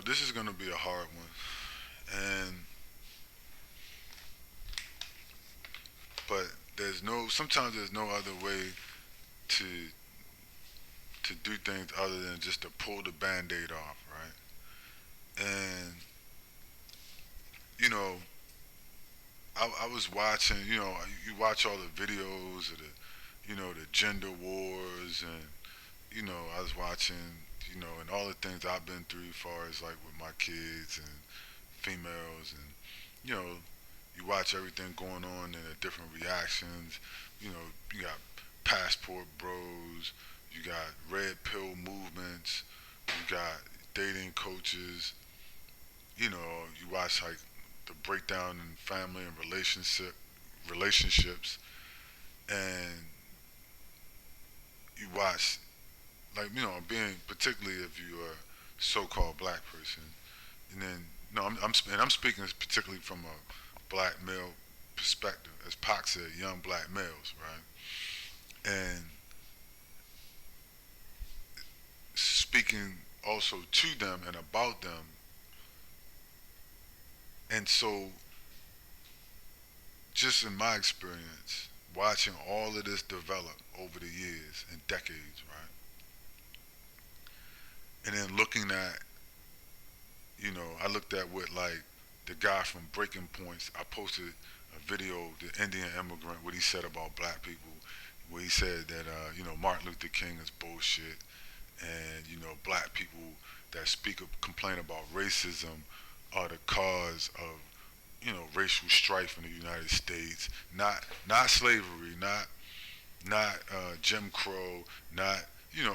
This is gonna be a hard one, and but sometimes there's no other way to do things other than just to pull the band-aid off, right? And you know, I was watching. You watch all the videos of the gender wars, and I was watching, and all the things I've been through, as far as like with my kids and females, and you know, you watch everything going on and the different reactions. You got passport bros, you got red pill movements, you got dating coaches. You watch like the breakdown in family and relationships, and you watch like being, particularly if you're a so-called black person, and then no, I'm speaking particularly from a black male perspective, as Pac said, young black males, right? And speaking also to them and about them, and so just in my experience, watching all of this develop over the years and decades, right? And then looking at, I looked at what like the guy from Breaking Points. I posted a video, the Indian immigrant, what he said about black people, where he said that Martin Luther King is bullshit, and black people that complain about racism are the cause of racial strife in the United States. Not slavery, not Jim Crow, not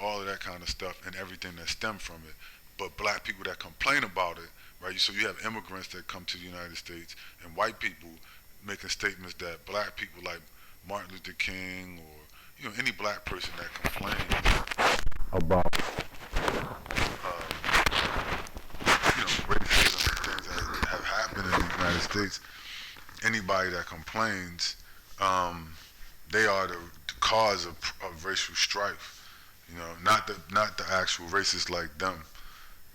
all of that kind of stuff and everything that stemmed from it. But black people that complain about it, right? So you have immigrants that come to the United States and white people making statements that black people like Martin Luther King or any black person that complains about racism and things that have happened in the United States. Anybody that complains, they are the cause of racial strife. Not the actual racists like them,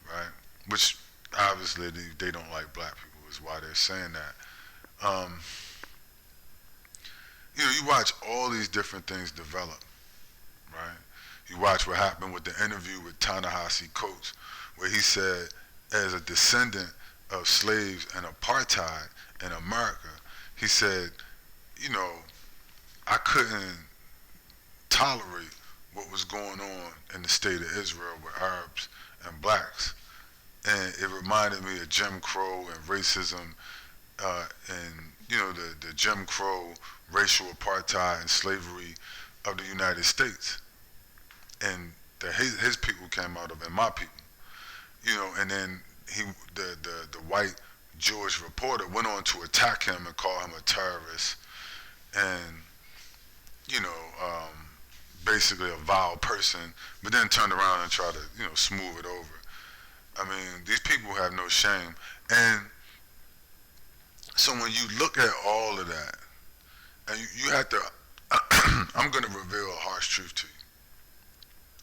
right? Which obviously they don't like black people is why they're saying that. You watch all these different things develop, right? You watch what happened with the interview with Ta-Nehisi Coates, where he said, as a descendant of slaves and apartheid in America, he said, you know, I couldn't tolerate what was going on in the state of Israel with Arabs and blacks. And it reminded me of Jim Crow and racism, and the Jim Crow racial apartheid and slavery of the United States, and his people came out of, and my people, and then he the white Jewish reporter went on to attack him and call him a terrorist, and you know basically a vile person, but then turned around and tried to smooth it over. I mean, these people have no shame, and so when you look at all of that, and you have to, I'm going to reveal a harsh truth to you,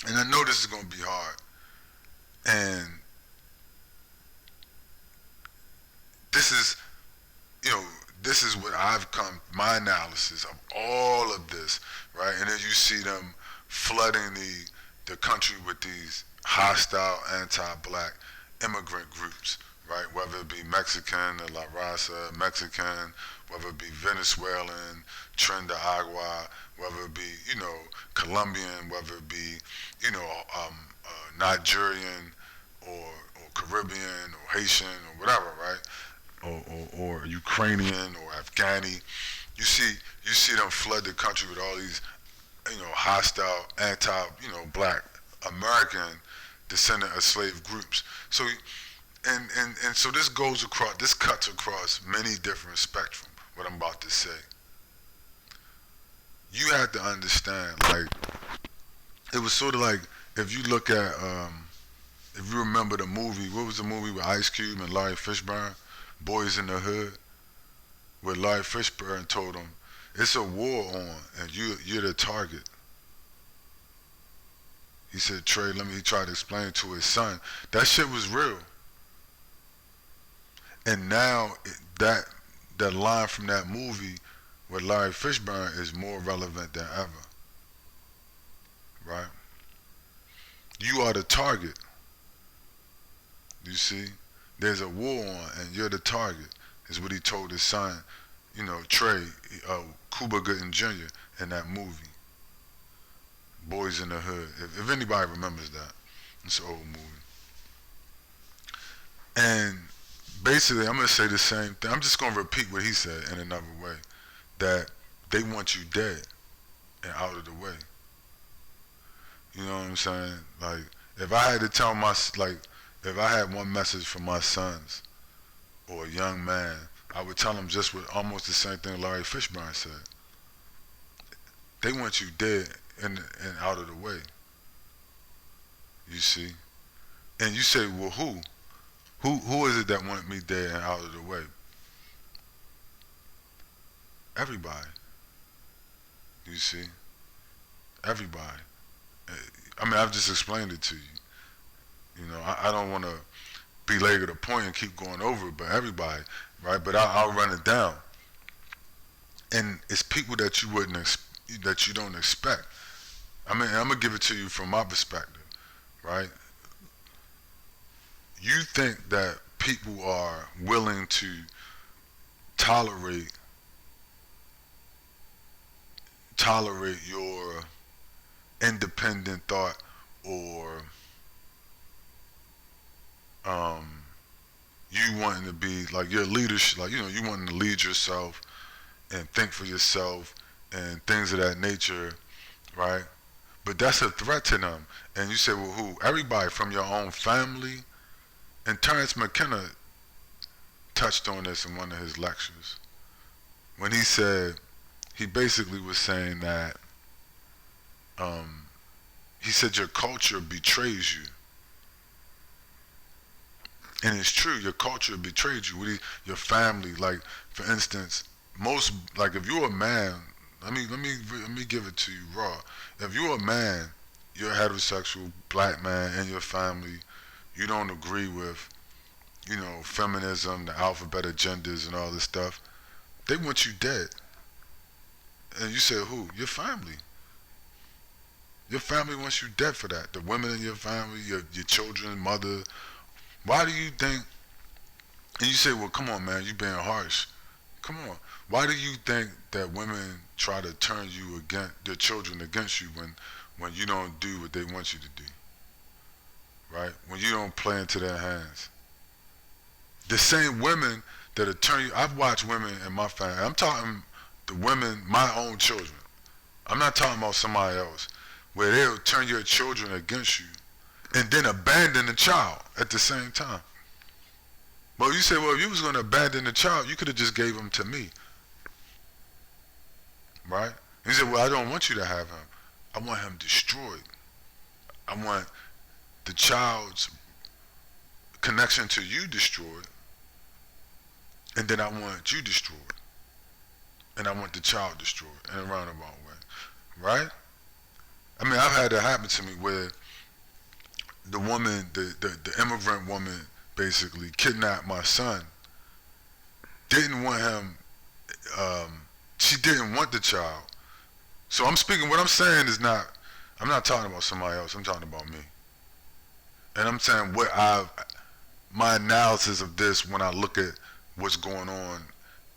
and I know this is going to be hard, and this is, you know, this is what I've come, my analysis of all of this, right? And then you see them flooding the country with these hostile, anti-black immigrant groups, right? Whether it be Mexican, the La Raza, Mexican, whether it be Venezuelan, Tren de Agua, whether it be, Colombian, whether it be, Nigerian or Caribbean or Haitian or whatever, right? Or Ukrainian or Afghani. You see them flood the country with all these hostile anti black American descendant of slave groups. So and so this cuts across many different spectrum. What I'm about to say, you have to understand. Like it was sort of like if you look at if you remember the movie. What was the movie with Ice Cube and Larry Fishburne? Boys in the Hood, where Larry Fishburne told him, "It's a war on, and you're the target." He said, "Trey, let me try to explain to his son." That shit was real. And now that line from that movie with Larry Fishburne is more relevant than ever, right? You are the target. You see, there's a war on, and you're the target. Is what he told his son, Trey, Cuba Gooding Jr. in that movie, Boys in the Hood. If anybody remembers that, it's an old movie. And basically, I'm gonna say the same thing. I'm just gonna repeat what he said in another way. That they want you dead and out of the way. You know what I'm saying? Like, if I had to tell if I had one message for my sons or a young man, I would tell them just what almost the same thing Larry Fishburne said. They want you dead and out of the way. You see? And you say, well, who? Who is it that want me dead and out of the way? Everybody. You see? Everybody. I mean, I've just explained it to you. I don't want to belabor the point and keep going over it, but everybody, right? But I'll run it down. And it's people that that you don't expect. I mean, I'm gonna give it to you from my perspective, right? You think that people are willing to tolerate your independent thought or you wanting to be like your leadership, like you wanting to lead yourself and think for yourself and things of that nature, right? But that's a threat to them. And you say, well, who? Everybody from your own family. And Terrence McKenna touched on this in one of his lectures when he basically was saying that he said your culture betrays you. And it's true, your culture betrayed you. Your family, like for instance, most like if you're a man, let me give it to you raw. If you're a man, you're a heterosexual black man in your family, you don't agree with, feminism, the alphabet of genders and all this stuff, they want you dead. And you say who? Your family. Your family wants you dead for that. The women in your family, your children, mother. Why do you think, and you say, well, come on, man, you being harsh. Come on. Why do you think that women try to turn their children against you when you don't do what they want you to do? Right? When you don't play into their hands. The same women that'll turn you, I've watched women in my family, I'm talking the women, my own children. I'm not talking about somebody else, where they'll turn your children against you and then abandon the child at the same time. Well, you say, well, if you was going to abandon the child, you could have just gave him to me. Right? And he said, well, I don't want you to have him. I want him destroyed. I want the child's connection to you destroyed, and then I want you destroyed. And I want the child destroyed in a roundabout way. Right? I mean, I've had that happen to me where the woman, the immigrant woman, basically kidnapped my son. Didn't want him. She didn't want the child. So what I'm saying is not. I'm not talking about somebody else. I'm talking about me. And I'm saying my analysis of this when I look at what's going on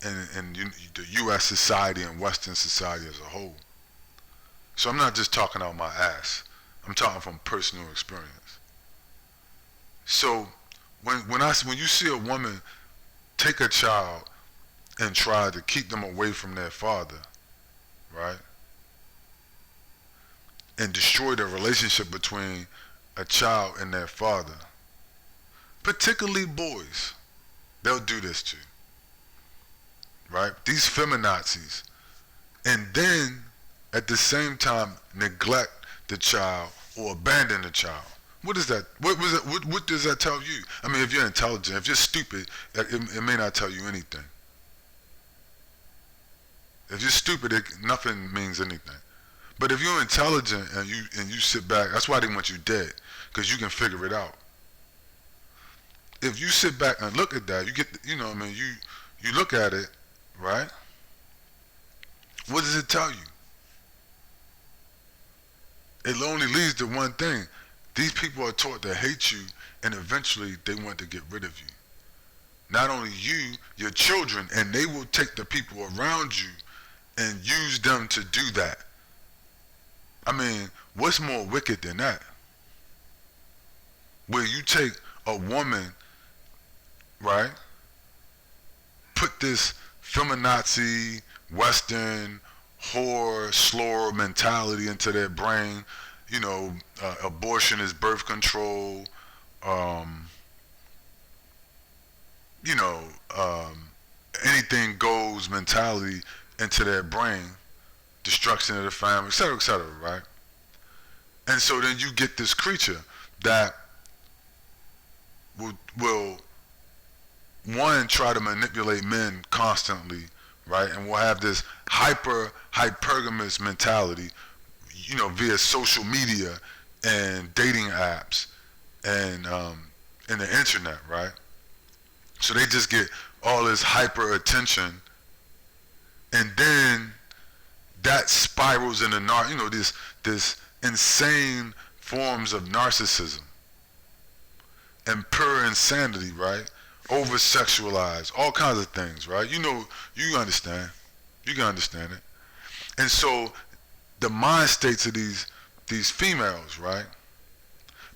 in the U.S. society and Western society as a whole. So I'm not just talking out my ass. I'm talking from personal experience. So when you see a woman take a child and try to keep them away from their father, right? And destroy the relationship between a child and their father, particularly boys, they'll do this to you, right? These feminazis. And then at the same time neglect the child or abandon the child. What is that? What does that tell you? I mean, if you're intelligent, if you're stupid, it may not tell you anything. If you're stupid, nothing means anything. But if you're intelligent and you sit back, that's why they want you dead, because you can figure it out. if you sit back and look at that, you get, you know, what I mean, you look at it, right? What does it tell you? It only leads to one thing. These people are taught to hate you, and eventually they want to get rid of you. Not only you, your children, and they will take the people around you and use them to do that. I mean, what's more wicked than that? Where you take a woman, right? Put this feminazi, Western, whore, slur mentality into their brain. You know, abortion is birth control. Um, you know, anything goes mentality into their brain, destruction of the family, et cetera, right? And so then you get this creature that will one, try to manipulate men constantly, right? And will have this hypergamous mentality, you know, via social media and dating apps and the internet, right? So they just get all this hyper attention, and then that spirals into you know, this insane forms of narcissism and pure insanity, right? Over sexualized, all kinds of things, right? You know, you understand. You can understand it. And so the mind states of these females, right,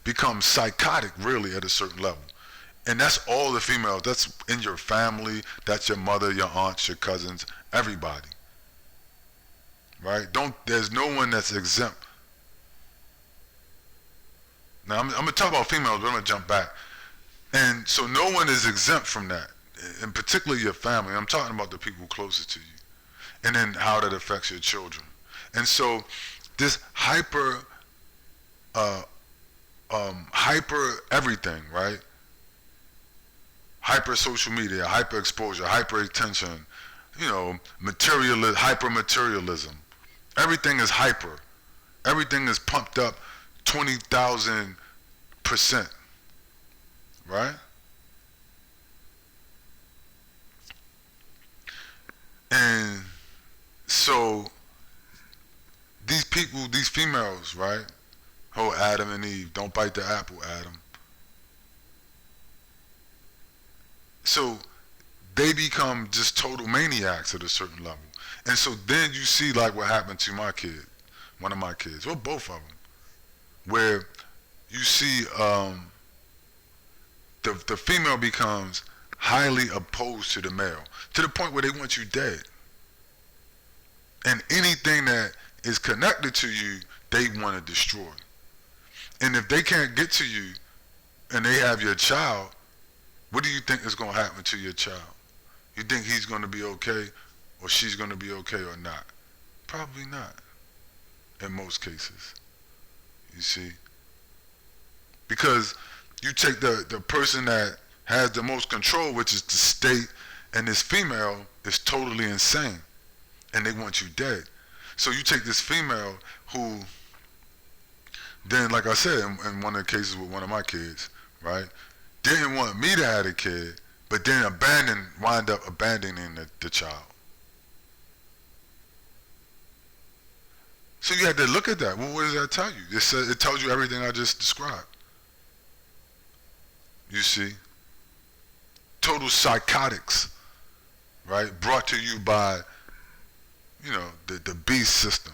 become psychotic really at a certain level. And that's all the females. That's in your family. That's your mother, your aunts, your cousins, everybody. Right? There's no one that's exempt. Now I'm gonna talk about females, but I'm gonna jump back. And so no one is exempt from that, and particularly your family. I'm talking about the people closest to you, and then how that affects your children. And so this uh, hyper everything, right? Hyper social media, hyper exposure, hyper attention, you know, hyper materialism. Everything is hyper. Everything is pumped up 20,000%, right? And so these people, these females, right? Oh, Adam and Eve, don't bite the apple, Adam. So they become just total maniacs at a certain level. And so then you see like what happened to my kid, one of my kids, well, both of them, where you see the female becomes highly opposed to the male, to the point where they want you dead. And anything that is connected to you, they want to destroy. And if they can't get to you and they have your child, what do you think is going to happen to your child? You think he's going to be okay or she's going to be okay or not? Probably not, in most cases. You see? Because you take the person that has the most control, which is the state, and this female is totally insane, and they want you dead. So you take this female who then, like I said, in one of the cases with one of my kids, right, didn't want me to have a kid, but then wind up abandoning the child. So you had to look at that. Well, what does that tell you? It tells you everything I just described. You see? Total psychotics, right? Brought to you by, you know, the beast system.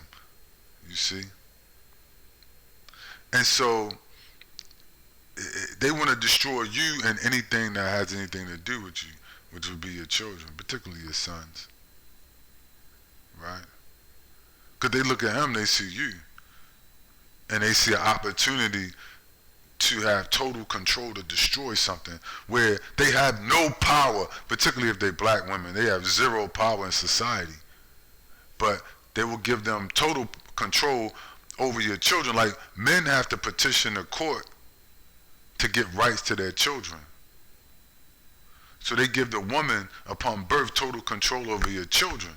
You see? And so they want to destroy you and anything that has anything to do with you, which would be your children, particularly your sons. Right? Because they look at him, they see you. And they see an opportunity to have total control to destroy something where they have no power, particularly if they're black women. They have zero power in society. But they will give them total control over your children. Like men have to petition the court to get rights to their children. So they give the woman upon birth total control over your children.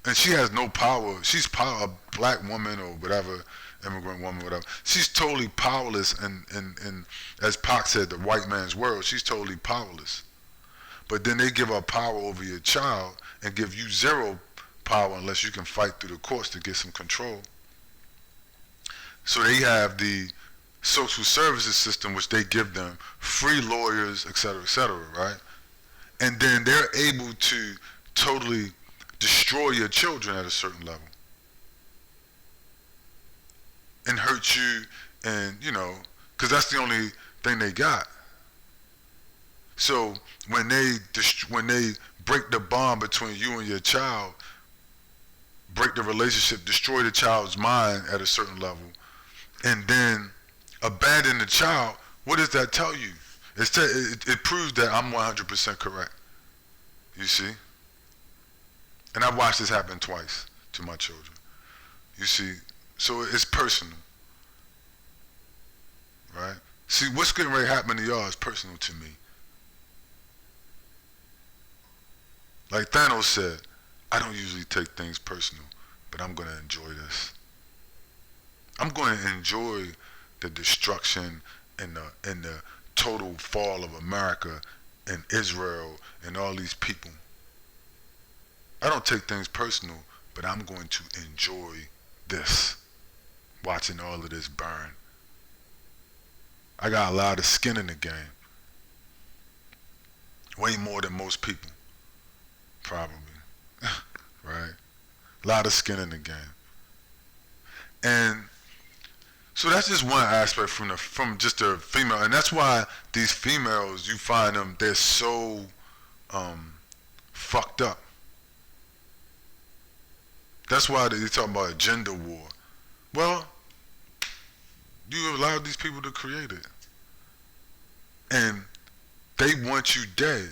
And she has no power. She's a black woman or whatever, immigrant woman, whatever. She's totally powerless, and as Pac said, the white man's world. She's totally powerless. But then they give her power over your child and give you zero power unless you can fight through the courts to get some control. So they have the social services system, which they give them free lawyers, et cetera, right? And then they're able to totally destroy your children at a certain level and hurt you, and because that's the only thing they got. So when they break the bond between you and your child, break the relationship, destroy the child's mind at a certain level, and then abandon the child, what does that tell you? It proves that I'm 100% correct. You see? And I've watched this happen twice to my children. You see? So it's personal. Right? See, what's getting ready to happen to y'all is personal to me. Like Thanos said, I don't usually take things personal, but I'm going to enjoy this. I'm going to enjoy the destruction and the total fall of America and Israel and all these people. I don't take things personal, but I'm going to enjoy this, watching all of this burn. I got a lot of skin in the game. Way more than most people, probably. Right? A lot of skin in the game. And so that's just one aspect from just a female. And that's why these females, you find them, they're so fucked up. That's why they talk about a gender war. Well, you allowed these people to create it. And they want you dead.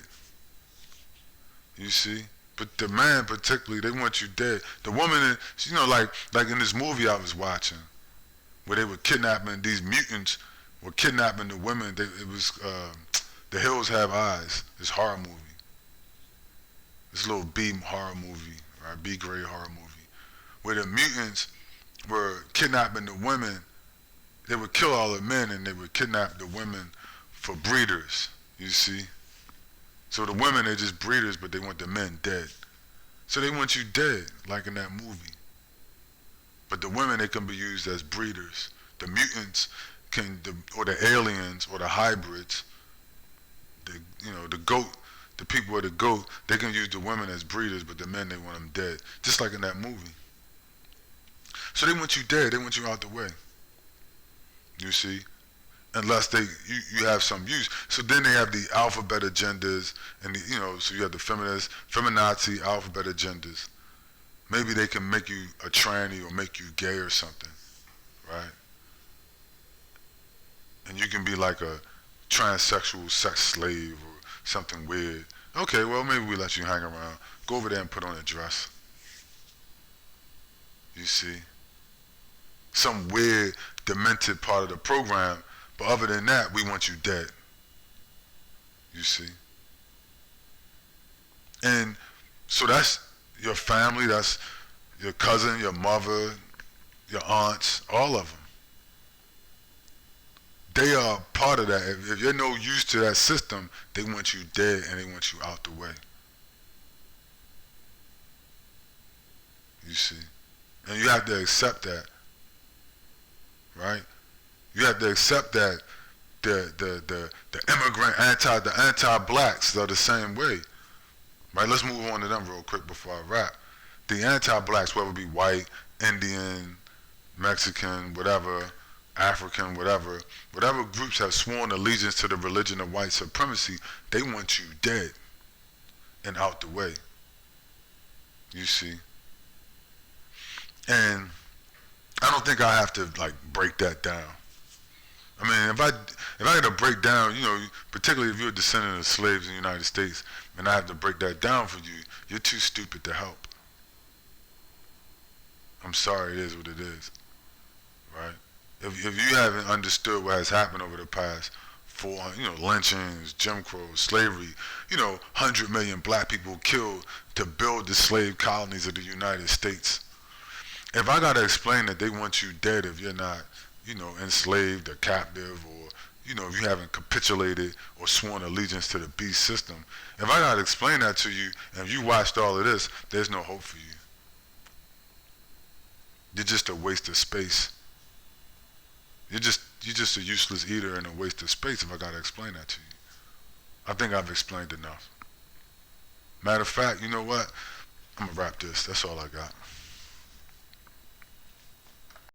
You see? But the man particularly, they want you dead. The woman, like in this movie I was watching, where they were kidnapping, these mutants were kidnapping the women. It was The Hills Have Eyes, this horror movie. This little B horror movie, right? B grade horror movie. Where the mutants were kidnapping the women. They would kill all the men and they would kidnap the women for breeders, you see? So the women, they're just breeders, but they want the men dead. So they want you dead, like in that movie. But the women, they can be used as breeders. The mutants or the aliens, or the hybrids, the goat, the people with the goat, they can use the women as breeders, but the men, they want them dead. Just like in that movie. So they want you dead, they want you out the way. You see? Unless you have some use. So then they have the alphabet agendas, and so you have the feminazi, alphabet agendas. Maybe they can make you a tranny or make you gay or something, right? And you can be like a transsexual sex slave or something weird. Okay, well, maybe we let you hang around. Go over there and put on a dress. You see? Some weird, demented part of the program, but other than that, we want you dead. You see? And so that's your family, that's your cousin, your mother, your aunts, all of them. They are part of that. If you're no use to that system, they want you dead and they want you out the way. You see? And you have to accept that. Right? You have to accept that the immigrant the anti-blacks are the same way. Right? Let's move on to them real quick before I wrap. The anti-blacks, whether it be white, Indian, Mexican, whatever, African, whatever groups have sworn allegiance to the religion of white supremacy, they want you dead and out the way. You see? And I don't think I have to break that down. I mean, if I had to break down, particularly if you're a descendant of slaves in the United States, and I have to break that down for you, you're too stupid to help. I'm sorry, it is what it is, right? If you haven't understood what has happened over the past 400, lynchings, Jim Crow, slavery, 100 million black people killed to build the slave colonies of the United States. If I gotta explain that they want you dead if you're not, enslaved or captive, or if you haven't capitulated or sworn allegiance to the beast system, if I gotta explain that to you and you watched all of this, there's no hope for you. You're just a waste of space. You're just a useless eater and a waste of space if I gotta explain that to you. I think I've explained enough. Matter of fact, you know what? I'm gonna wrap this. That's all I got.